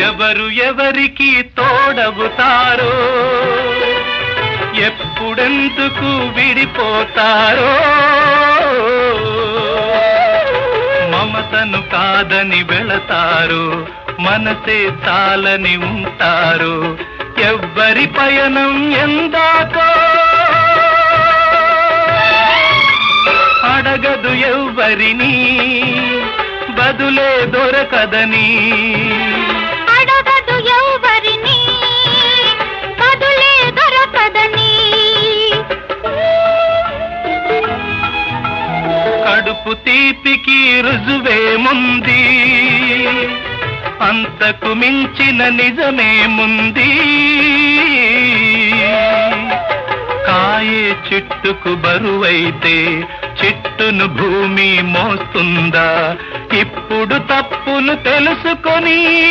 ఎవరు ఎవరికి తోడవుతారో, ఎప్పుడెందుకు విడిపోతారో, మమతను కాదని వెళతారు, మనసే చాలని ఉంటారు. ఎవ్వరి పయనం ఎందాకో అడగదు ఎవ్వరిని, బదులే దొరకదని. అడగదు ఎవ్వరిని, బదులే దొరకదని. కడుపు తీపికి రుజువేముంది, అంతకు మించిన నిజమేముంది. కాయే చిట్టుకు బరువైతే చిట్టును భూమి మోస్తుందా? ఇప్పుడు తప్పును తెలుసుకొని